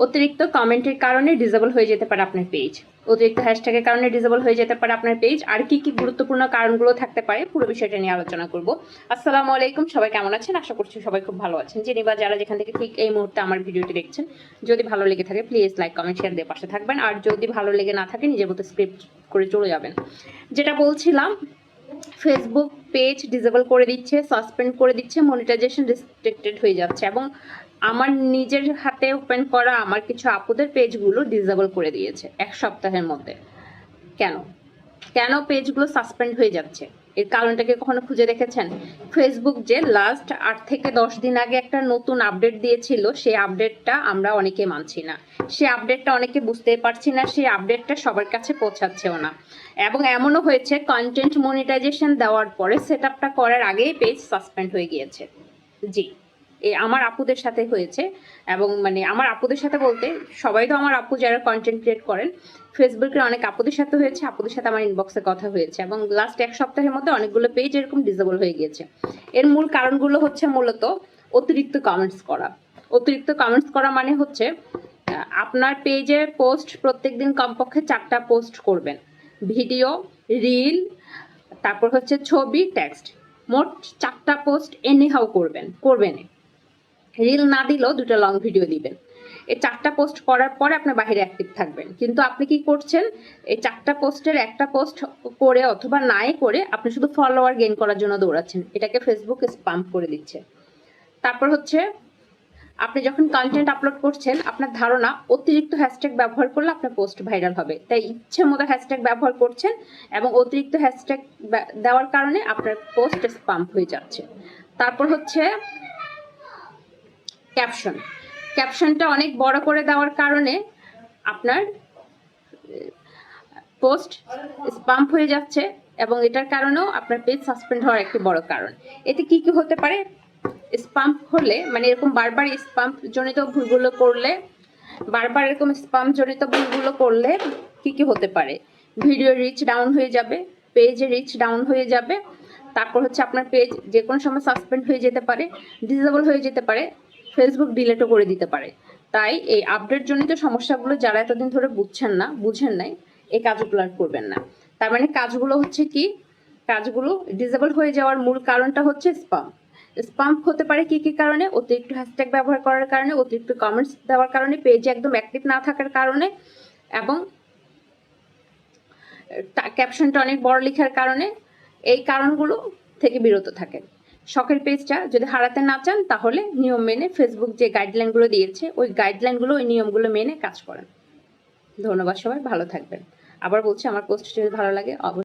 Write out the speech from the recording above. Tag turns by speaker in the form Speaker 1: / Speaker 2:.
Speaker 1: অতিরিক্ত কমেন্টের কারণে ডিসেবল হয়ে যেতে পারে আপনার পেজ, অতিরিক্ত হ্যাশট্যাগের কারণে ডিসেবল হয়ে যেতে পারে আপনার পেজ। আর কি কি গুরুত্বপূর্ণ কারণগুলো থাকতে পারে পুরো বিষয়টা নিয়ে আলোচনা করব। আসসালামু আলাইকুম, সবাই কেমন আছেন? আশা করছি সবাই খুব ভালো আছেন। যিনি বা যারা যেখান থেকে ঠিক এই মুহূর্তে আমার ভিডিওটি দেখছেন, যদি ভালো লেগে থাকে প্লিজ লাইক কমেন্ট শেয়ার দিয়ে পাশে থাকবেন। আর যদি ভালো লেগে না থাকে নিজের মতো স্ক্রিপ্ট করে চলে যাবেন। যেটা বলছিলাম, ফেসবুক পেজ ডিসেবল করে দিচ্ছে, সাসপেন্ড করে দিচ্ছে, মনিটাইজেশন রেস্ট্রিক্টেড হয়ে যাচ্ছে এবং আমার নিজের হাতে ওপেন করা আমার কিছু আপুদের পেজগুলো ডিসেবল করে দিয়েছে এক সপ্তাহের মধ্যে। কেন কেন পেজগুলো সাসপেন্ড হয়ে যাচ্ছে? এর কারণটাকে কখনো খুঁজে দেখেছেন? ফেসবুক যে লাস্ট 8 থেকে 10 দিন আগে একটা নতুন আপডেট দিয়েছিল, সেই আপডেটটা আমরা অনেকে মানছি না, সেই আপডেটটা অনেকে বুঝতেই পারছি না, সেই আপডেটটা সবার কাছে পৌঁছাচ্ছেও না। এবং এমনও হয়েছে কন্টেন্ট মনিটাইজেশন দেওয়ার পরে সেট আপটা করার আগেই পেজ সাসপেন্ড হয়ে গিয়েছে। জি, আমার আপুদের সাথে হয়েছে। এবং মানে আমার আপুদের সাথে বলতে সবাই তো আমার আপু যারা কন্টেন্ট ক্রিয়েট করেন, ফেসবুকের অনেক আপুদের সাথে হয়েছে, আপুদের সাথে আমার ইনবক্সে কথা হয়েছে এবং লাস্ট এক সপ্তাহের মধ্যে অনেকগুলো পেজ এরকম ডিসেবল হয়ে গিয়েছে। এর মূল কারণগুলো হচ্ছে মূলত অতিরিক্ত কমেন্টস করা। অতিরিক্ত কমেন্টস করা মানে হচ্ছে আপনার পেজে পোস্ট প্রত্যেকদিন কমপক্ষে 4টা পোস্ট করবেন, ভিডিও, রিল, তারপর হচ্ছে ছবি, টেক্সট, মোট 4টা পোস্ট এনিহাউ করবেন। রিল না দিলেও 2টা লং ভিডিও দিবেন। এই 4টা পোস্ট করার পরে আপনার বাইরে অ্যাক্টিভ থাকবেন। কিন্তু আপনি কি করছেন? এই 4টা পোস্টের একটা পোস্ট করে অথবা নাই করে আপনি শুধু ফলোয়ার গেইন করার জন্য দৌড়াচ্ছেন। এটাকে ফেসবুক স্প্যাম করে দিচ্ছে। তারপর হচ্ছে আপনি যখন কন্টেন্ট আপলোড করছেন, আপনার ধারণা অতিরিক্ত হ্যাশট্যাগ ব্যবহার করলে আপনার পোস্ট ভাইরাল হবে, তাই ইচ্ছে মতো হ্যাশট্যাগ ব্যবহার করছেন এবং অতিরিক্ত হ্যাশট্যাগ দেওয়ার কারণে আপনার পোস্ট স্প্যাম হয়ে যাচ্ছে। তারপর হচ্ছে ক্যাপশনটা অনেক বড় করে দেওয়ার কারণে আপনার পোস্ট স্প্যাম হয়ে যাচ্ছে এবং এটার কারণেও আপনার পেজ সাসপেন্ড হওয়ার একটি বড় কারণ। এতে কি কি হতে পারে? স্প্যাম হলে মানে এরকম বারবার স্প্যাম জনিত ভুলগুলো করলে কি কি হতে পারে? ভিডিও রিচ ডাউন হয়ে যাবে, পেজে রিচ ডাউন হয়ে যাবে, তারপর হচ্ছে আপনার পেজ যে কোনো সময় সাসপেন্ড হয়ে যেতে পারে, ডিসেবল হয়ে যেতে পারে, ফেসবুক ডিলেটও করে দিতে পারে। তাই এই আপডেট জনিত সমস্যাগুলো যারা এতদিন ধরে বুঝেন নাই, এই কাজগুলো আর করবেন না। তার মানে কাজগুলো হচ্ছে কি? কাজগুলো ডিসেবল হয়ে যাওয়ার মূল কারণটা হচ্ছে স্প্যাম হতে পারে কি কি কারণে? অতিরিক্ত হ্যাশট্যাগ ব্যবহার করার কারণে, অতিরিক্ত কমেন্টস দেওয়ার কারণে, পেজে একদম অ্যাক্টিভ না থাকার কারণে এবং ক্যাপশনটা অনেক বড় লেখার কারণে। এই কারণগুলো থেকে বিরত থাকেন। শখের পেজটা যদি হারাতে না চান তাহলে নিয়ম মেনে ফেসবুক যে গাইডলাইনগুলো দিয়েছে ওই গাইডলাইনগুলো, ওই নিয়মগুলো মেনে কাজ করেন। ধন্যবাদ, সবাই ভালো থাকবেন। আবার বলছি, আমার পোস্ট যদি ভালো লাগে অবশ্যই